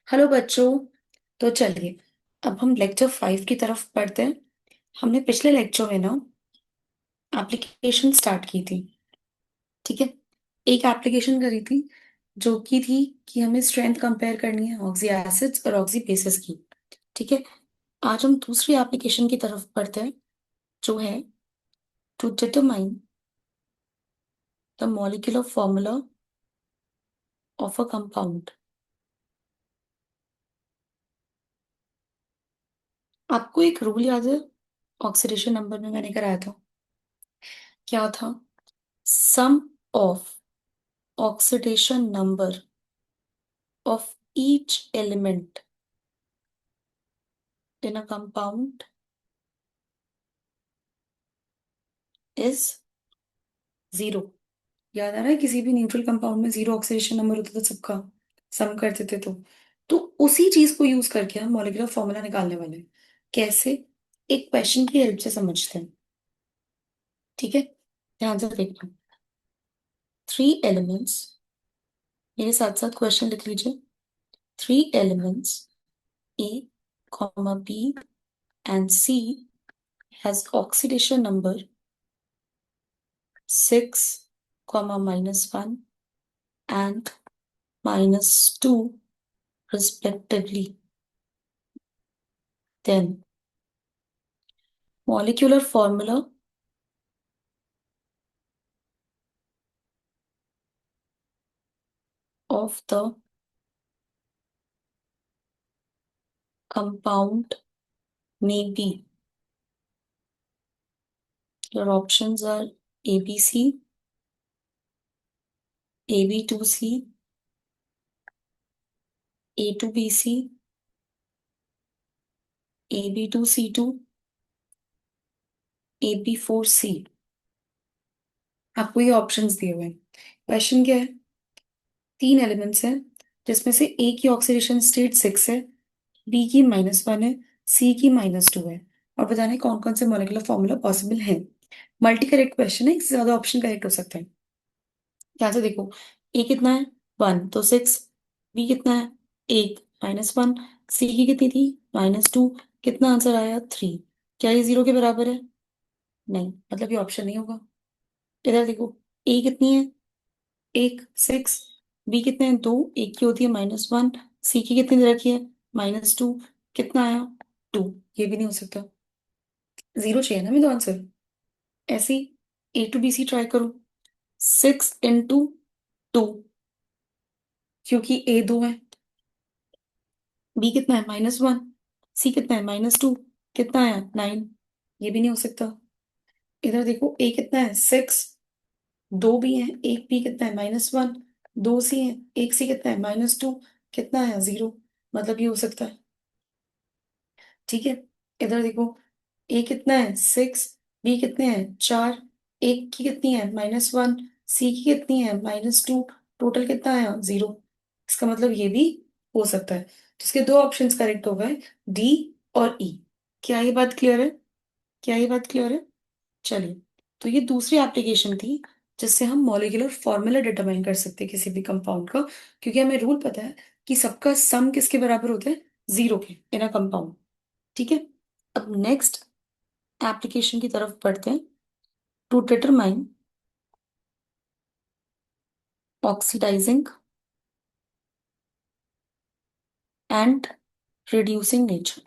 Hello बच्चों। तो चलिए, अब हम लेक्चर 5 की तरफ पढ़ते हैं। हमने पिछले लेक्चर में ना एप्लीकेशन स्टार्ट की थी। ठीक है, एक एप्लीकेशन करी थी जो की थी कि हमें स्ट्रेंथ कंपेयर करनी है ऑक्सी एसिड्स और ऑक्सी बेसिस की। ठीक है, आज हम दूसरी एप्लीकेशन की तरफ पढ़ते हैं जो है to determine the molecular formula of a compound. आपको एक रूल याद है? ऑक्सीडेशन नंबर में मैंने कराया था, क्या था? सम of oxidation number of each element in a compound is zero। याद आ रहा है? किसी भी न्यूट्रल कंपाउंड में जीरो ऑक्सीडेशन नंबर होता था सबका, सम करते थे तो उसी चीज को यूज करके हम मॉलिक्यूलर फॉर्मूला निकालने वाले हैं। कैसे? एक क्वेश्चन की हेल्प से समझते हैं। ठीक है, ध्यान से देखना। थ्री एलिमेंट्स, मेरे साथ साथ क्वेश्चन लिख लीजिए। Three elements A comma B and C has oxidation number 6, comma -1 and -2 respectively. Then molecular formula of the compound may be. Your options are ABC, AB2C, A2BC, AB2C2, AB4C। आपको ये options दिए हुए हैं। Question क्या है? तीन elements हैं जिसमें से ए की ऑक्सीडेशन स्टेट 6 है, बी की -1 है, सी की -2 है, और बताने कौन कौन से मॉलिक्यूलर फॉर्मूला पॉसिबल है। मल्टी करेक्ट क्वेश्चन है, इससे ज्यादा ऑप्शन करेक्ट हो सकते हैं। ध्यान से देखो, ए कितना है? 1, तो 6। बी कितना है? 8, -1। सी की कितनी थी? -2। कितना आंसर आया? 3। क्या ये जीरो के बराबर है? नहीं, मतलब ये ऑप्शन नहीं होगा। इधर देखो, ए कितनी है? 1, 6। बी कितने हैं? 2, एक की होती है -1। सी की कितनी दे रखी है? -2। कितना आया? 2। ये भी नहीं हो सकता, जीरो चाहिए ना मेरे तो आंसर। ऐसे ही A to B C try करो। 6 into 2, क्योंकि A 2 है, B कितना है? -1। सी कितना है? -2। कितना आया? 9। ये भी नहीं हो सकता। इधर देखो, A कितना है? 6। दो भी है, एक B कितना है? -1। दो सी है, एक सी कितना है? -2। कितना आया? 0। मतलब ये हो सकता है। ठीक है, इधर देखो, ए कितना है? 6। बी कितने हैं? 4। एक की कितनी है? -1। सी की कितनी है? -2। टोटल कितना आया? 0। इसका मतलब ये भी हो सकता है। तो इसके दो ऑप्शंस करेक्ट हो गए, डी और ई। क्या ये बात क्लियर है? क्या ये बात क्लियर है? चलिए, तो ये दूसरी एप्लीकेशन थी जिससे हम मॉलिक्यूलर फॉर्मूला डिटरमाइन कर सकते हैं किसी भी कंपाउंड का, क्योंकि हमें रूल पता है कि सबका सम किसके बराबर होता है? जीरो के, इन अ कंपाउंड। ठीक है, अब नेक्स्ट एप्लीकेशन की तरफ बढ़ते हैं। To determine oxidizing and reducing nature.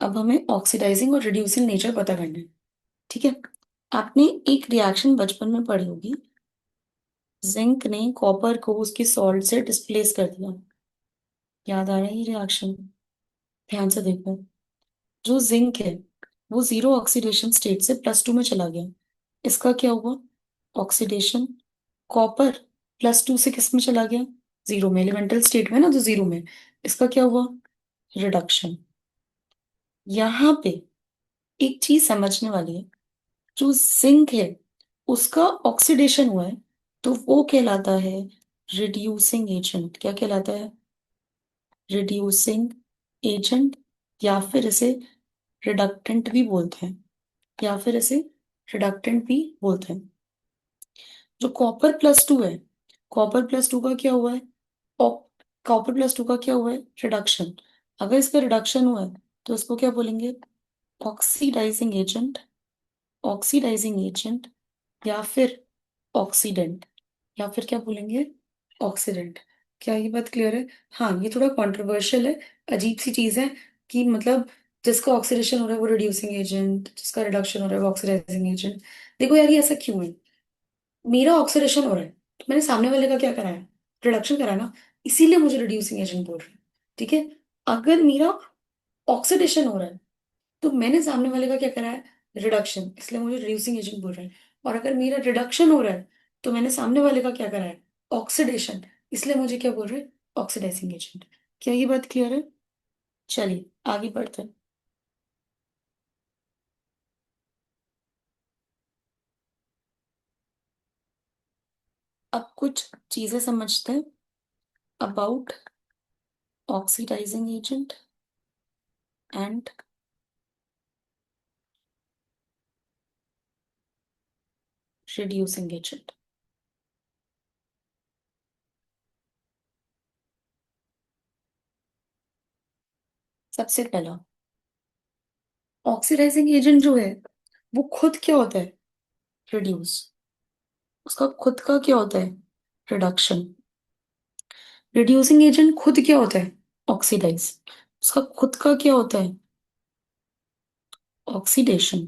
अब हमें ऑक्सीडाइजिंग और रिड्यूसिंग नेचर पता करना है। ठीक है, आपने एक रिएक्शन बचपन में पढ़ी होगी। जिंक ने कॉपर को उसकी सॉल्ट से डिस्प्लेस कर दिया। याद आ रहा है ये रिएक्शन? ध्यान से देखो, जो जिंक है वो जीरो ऑक्सीडेशन स्टेट से +2 में चला गया। इसका क्या हुआ? ऑक्सीडेशन। कॉपर +2 से किस में चला गया? जीरो में, एलिमेंटल स्टेट में ना, तो जीरो में। इसका क्या हुआ? रिडक्शन। यहाँ पे एक चीज समझने वाली है, जो जिंक है उसका ऑक्सीडेशन हुआ है, तो वो कहलाता है रिड्यूसिंग एजेंट। क्या कहलाता है? रिड्यूसिंग एजेंट, या फिर इसे रिडक्टेंट भी बोलते हैं, या फिर इसे रिडक्टेंट भी बोलते हैं। जो कॉपर +2 है, कॉपर +2 का क्या हुआ है? कॉपर प्लस टू का क्या हुआ है, रिडक्शन। अगर इसका रिडक्शन हुआ है तो इसको क्या बोलेंगे, ऑक्सीडाइजिंग एजेंट, ऑक्सीडाइजिंग एजेंट, या फिर ऑक्सीडेंट, या फिर क्या बोलेंगे, ऑक्सीडेंट। क्या ये बात क्लियर है? हाँ, ये थोड़ा कंट्रोवर्शियल है, अजीब सी चीज है कि मतलब जिसका ऑक्सीडेशन हो रहा है वो रिड्यूसिंग एजेंट, जिसका रिडक्शन हो रहा है वो ऑक्सीडाइजिंग एजेंट। देखो यार, ये ऐसा क्यों है? मेरा ऑक्सीडेशन हो रहा है तो मैंने सामने वाले का क्या करा है, रिडक्शन करा है ना, इसीलिए मुझे रिड्यूसिंग एजेंट बोल रहे हैं। ठीक है। अगर मेरा ऑक्सीडेशन हो रहा है तो मैंने सामने वाले का क्या करा है, रिडक्शन, इसलिए मुझे रिड्यूसिंग एजेंट बोल रहे हैं। और अगर मेरा रिडक्शन हो रहा है तो मैंने सामने वाले का क्या करा है, ऑक्सीडेशन, इसलिए मुझे क्या बोल रहे हैं, ऑक्सीडाइजिंग एजेंट। क्या ये बात क्लियर है? चलिए आगे बढ़ते हैं। अब कुछ चीजें समझते हैं about oxidizing agent and reducing agent. सबसे पहला, ऑक्सीडाइजिंग एजेंट जो है वो खुद क्या होता है, रिड्यूस। उसका खुद का क्या होता है, रिडक्शन। रिड्यूसिंग एजेंट खुद क्या होता है, ऑक्सीडाइज। उसका खुद का क्या होता है, ऑक्सीडेशन।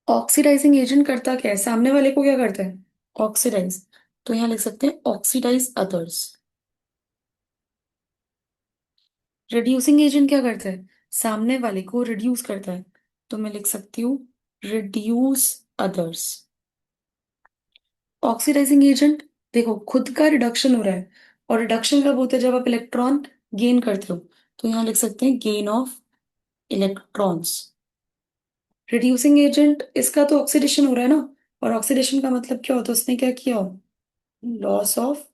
ऑक्सीडाइजिंग एजेंट करता क्या है, सामने वाले को क्या करता है, ऑक्सीडाइज। तो यहां लिख सकते हैं ऑक्सीडाइज अदर्स। रिड्यूसिंग एजेंट क्या करता है, सामने वाले को रिड्यूस करता है। तो मैं लिख सकती हूँ रिड्यूस अदर्स। ऑक्सीडाइजिंग एजेंट, देखो खुद का रिडक्शन हो रहा है, और रिडक्शन कब होता है, जब आप इलेक्ट्रॉन गेन करते हो। तो यहां लिख सकते हैं gain of electrons. Reducing agent, इसका तो ऑक्सीडेशन हो रहा है ना, और ऑक्सीडेशन का मतलब क्या होता है, उसने क्या किया, लॉस ऑफ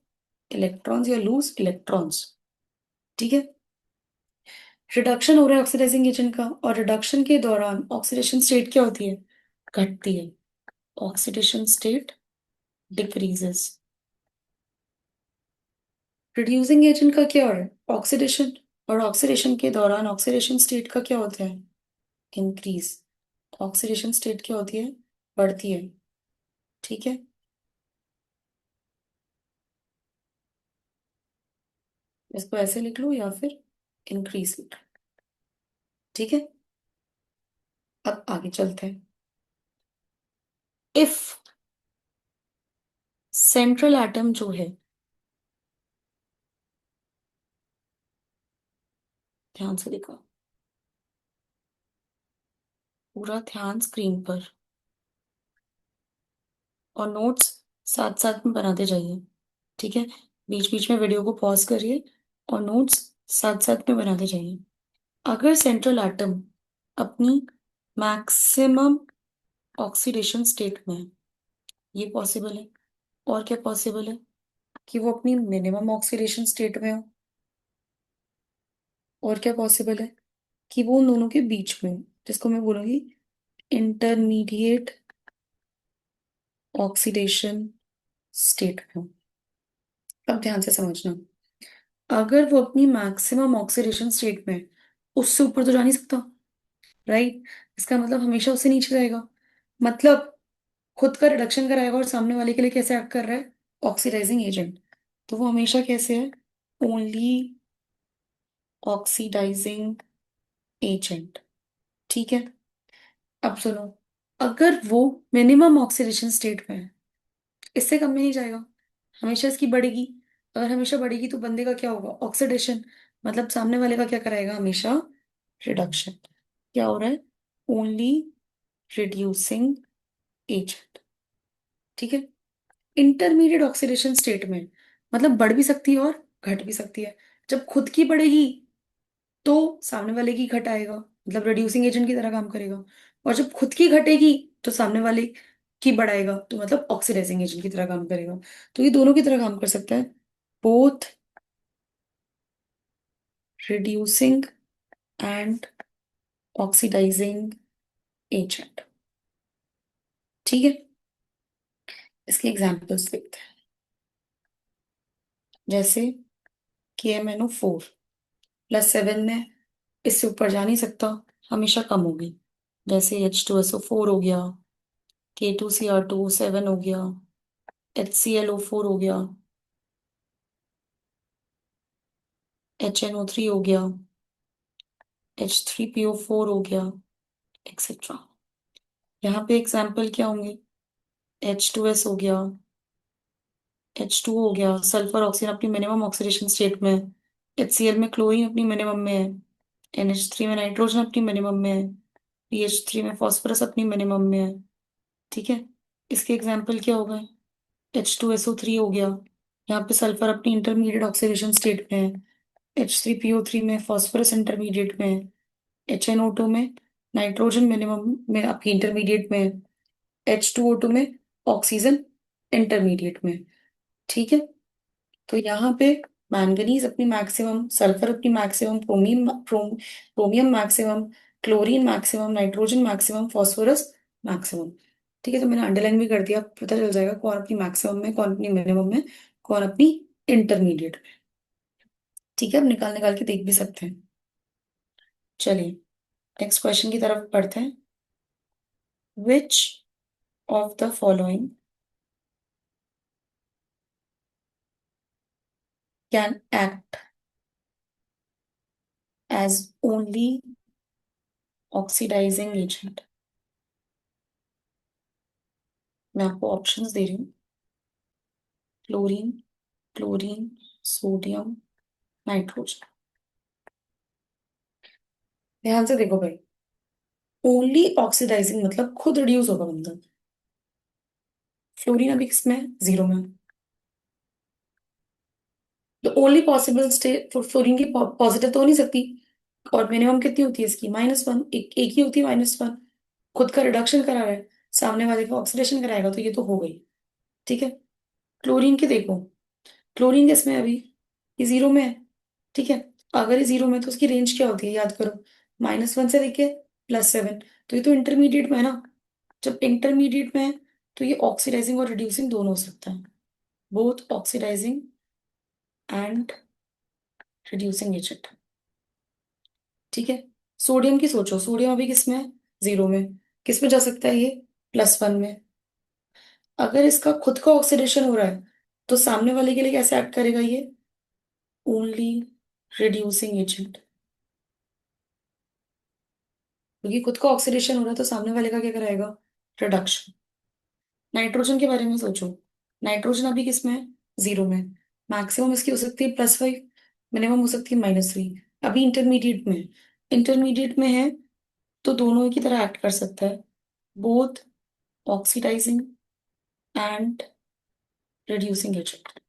इलेक्ट्रॉन्स या लूज इलेक्ट्रॉन्स। ठीक है। रिडक्शन हो रहा है ऑक्सीडाइजिंग एजेंट का, और रिडक्शन के दौरान ऑक्सीडेशन स्टेट क्या होती है, घटती है। Oxidation state decreases. Reducing agent का क्या हो रहा है, ऑक्सीडेशन, और ऑक्सीडेशन के दौरान ऑक्सीडेशन स्टेट का क्या होता है, इंक्रीज। ऑक्सीडेशन स्टेट क्या होती है, बढ़ती है। ठीक है। इसको ऐसे लिख लो या फिर इंक्रीज लिख लो। ठीक है। अब आगे चलते हैं। इफ सेंट्रल एटम जो है, ध्यान से देखो, पूरा ध्यान स्क्रीन पर, और नोट्स साथ साथ में बनाते जाइए। ठीक है। बीच बीच में वीडियो को पॉज करिए और नोट्स साथ साथ में बनाते जाइए। अगर सेंट्रल एटम अपनी मैक्सिमम ऑक्सीडेशन स्टेट में है, ये पॉसिबल है। और क्या पॉसिबल है, कि वो अपनी मिनिमम ऑक्सीडेशन स्टेट में हो। और क्या पॉसिबल है, कि वो उन दोनों के बीच में हो, जिसको मैं बोलूंगी इंटरमीडिएट ऑक्सीडेशन स्टेट में हो। अब ध्यान से समझना, अगर वो अपनी मैक्सिमम ऑक्सीडेशन स्टेट में है, उससे ऊपर तो जा नहीं सकता, राइट। इसका मतलब हमेशा उससे नीचे जाएगा। मतलब खुद का रिडक्शन कराएगा और सामने वाले के लिए कैसे एक्ट कर रहा है, ऑक्सीडाइजिंग एजेंट। तो वो हमेशा कैसे है, ओनली ऑक्सीडाइजिंग एजेंट। ठीक है। अब सुनो, अगर वो मिनिमम ऑक्सीडेशन स्टेट में है, इससे कम में नहीं जाएगा, हमेशा इसकी बढ़ेगी। अगर हमेशा बढ़ेगी तो बंदे का क्या होगा, ऑक्सीडेशन। मतलब सामने वाले का क्या कराएगा, हमेशा रिडक्शन। क्या हो रहा है, ओनली रिड्यूसिंग एजेंट। ठीक है। इंटरमीडिएट ऑक्सीडेशन स्टेट में, मतलब बढ़ भी सकती है और घट भी सकती है। जब खुद की बढ़ेगी तो सामने वाले की घट आएगा, मतलब रिड्यूसिंग एजेंट की तरह काम करेगा। और जब खुद की घटेगी तो सामने वाले की बढ़ाएगा, तो मतलब ऑक्सीडाइजिंग एजेंट की तरह काम करेगा। तो ये दोनों की तरह काम कर सकता है, both reducing and oxidizing agent. ठीक है। इसके एग्जांपल्स देखते हैं। जैसे KMnO4 +7 में इससे ऊपर जा नहीं सकता, हमेशा कम होगी। जैसे H2SO4 हो गया, K2Cr2O7 हो गया, HClO4 हो गया, HNO3 हो गया, H3PO4 हो गया, एक्सेट्रा। यहाँ पे एग्जाम्पल क्या होंगे? H2S हो गया, H2 हो गया, सल्फर ऑक्सीजन अपनी मिनिमम ऑक्सीडेशन स्टेट में है। HCl में क्लोरीन अपनी मिनिमम में है। NH3 में नाइट्रोजन अपनी मिनिमम में है। PH3 में फास्फोरस अपनी मिनिमम में है। ठीक है, इसके एग्जाम्पल क्या हो गए? H2SO3 हो गया, यहाँ पे सल्फर अपनी इंटरमीडिएट ऑक्सीडेशन स्टेट में है। H3PO3 में फास्फोरस इंटरमीडिएट में है। HNO2 में नाइट्रोजन मिनिमम में आपकी इंटरमीडिएट में है। H2O2 में ऑक्सीजन इंटरमीडिएट में है। ठीक है, तो यहाँ पे मैंगनीज अपनी मैक्सिमम, सल्फर अपनी maximum, chromium maximum, chlorine maximum, nitrogen maximum, phosphorus maximum. ठीक है, तो मैंने अंडरलाइन भी कर दिया, पता चल जाएगा कौन अपनी मैक्सिमम में, कौन अपनी मिनिमम में, कौन अपनी इंटरमीडिएट में। ठीक है, अब निकाल निकाल के देख भी सकते हैं। चलिए नेक्स्ट क्वेश्चन की तरफ बढ़ते हैं। Which of the following can act as only oxidizing agent? मैं आपको ऑप्शंस दे रही हूँ। Chlorine, chlorine, sodium, nitrogen. ध्यान से देखो भाई, ओनली ऑक्सीडाइजिंग मतलब खुद रिड्यूस होगा बंदा। फ्लोरीन अभी किसमें है? 0 में। तो ओनली पॉसिबल स्टेट फ्लोरीन की पॉजिटिव तो हो नहीं सकती। और मिनिमम कितनी होती है इसकी? -1। एक ही होती है -1। खुद का रिडक्शन करा रहा है, सामने वाले का ऑक्सीडेशन कराएगा, तो ये तो हो गई। ठीक है, क्लोरीन की देखो, क्लोरीन किसमें है अभी? ये 0 में है। ठीक है, अगर ये 0 में है, तो उसकी रेंज क्या होती है याद करो? -1 से लेके +7। तो ये तो इंटरमीडिएट में है ना। जब इंटरमीडिएट में है, तो ये ऑक्सीडाइजिंग और रिड्यूसिंग दोनों हो सकता है। Both oxidizing and reducing agent. ठीक है, सोडियम की सोचो, सोडियम अभी किसमें है? 0 में। किस में जा सकता है ये? +1 में। अगर इसका खुद का ऑक्सीडेशन हो रहा है, तो सामने वाले के लिए कैसे एक्ट करेगा ये? Only reducing agent. क्योंकि खुद का ऑक्सीडेशन हो रहा है, तो सामने वाले का क्या कराएगा? रिडक्शन। नाइट्रोजन के बारे में सोचो, नाइट्रोजन अभी किसमें है? 0 में। मैक्सिमम इसकी हो सकती है +5, मिनिमम हो सकती है -3। अभी इंटरमीडिएट में, इंटरमीडिएट में है, तो दोनों की तरह एक्ट कर सकता है। Both oxidizing and reducing agent.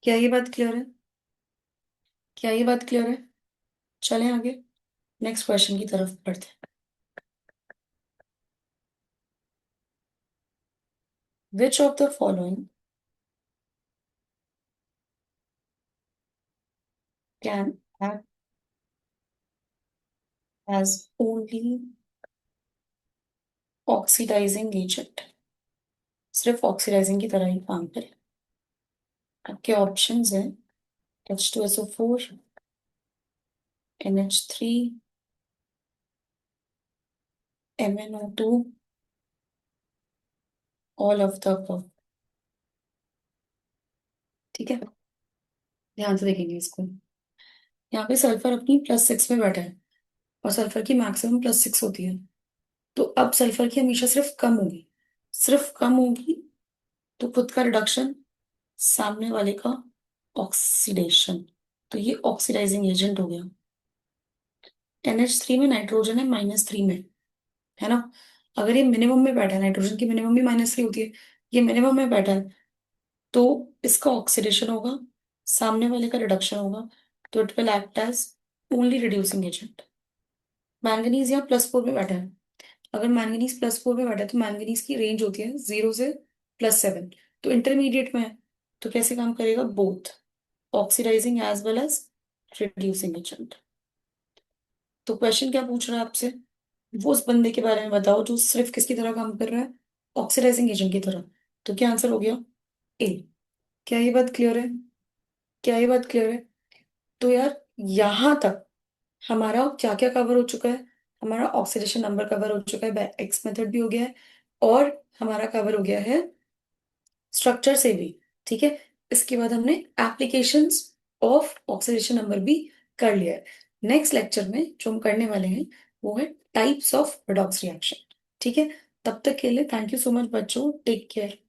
क्या ये बात क्लियर है? क्या ये बात क्लियर है? चलें आगे, नेक्स्ट क्वेश्चन की तरफ बढ़ते हैं। Which of the following can act as only oxidizing agent? सिर्फ ऑक्सीडाइजिंग की तरह ही काम करे। आपके ऑप्शंस हैं H2SO4, NH3, MnO2, all of the above. ठीक है, ध्यान से देखेंगे इसको। यहाँ पे सल्फर अपनी +6 में बैठा है, और सल्फर की मैक्सिमम +6 होती है। तो अब सल्फर की हमेशा सिर्फ कम होगी, सिर्फ कम होगी, तो खुद का रिडक्शन, सामने वाले का ऑक्सीडेशन, तो ये ऑक्सीडाइजिंग एजेंट हो गया। NH3 में नाइट्रोजन है -3 में, है ना। अगर ये मिनिमम में बैठा है, नाइट्रोजन की मिनिमम भी -3 होती है, ये मिनिमम में बैठा है, तो इसका ऑक्सीडेशन होगा, सामने वाले का रिडक्शन होगा, तो it will act as only reducing agent. Manganese यहाँ +4 में बैठा है। अगर मैंगनीज +4 में बैठा है, तो मैंगनीज की रेंज होती है 0 से +7, तो इंटरमीडिएट में है, तो कैसे काम करेगा? Both oxidizing as well as reducing agent. तो क्वेश्चन क्या पूछ रहा है आपसे? वो उस बंदे के बारे में बताओ जो सिर्फ किसकी तरह काम कर रहा है? ऑक्सीडाइजिंग एजेंट की तरह। तो क्या आंसर हो गया? ए। क्या ये बात क्लियर है? क्या ये बात क्लियर है? तो यार, यहां तक हमारा क्या क्या कवर हो चुका है? हमारा ऑक्सीडेशन नंबर कवर हो चुका है, बाय एक्स मेथड भी हो गया है, और हमारा कवर हो गया है स्ट्रक्चर से भी। ठीक है। इसके बाद हमने एप्लीकेशंस ऑफ ऑक्सीडेशन नंबर भी कर लिया है। नेक्स्ट लेक्चर में जो हम करने वाले हैं वो है टाइप्स ऑफ रेडॉक्स रिएक्शन। ठीक है। तब तक के लिए थैंक यू सो मच बच्चों, टेक केयर।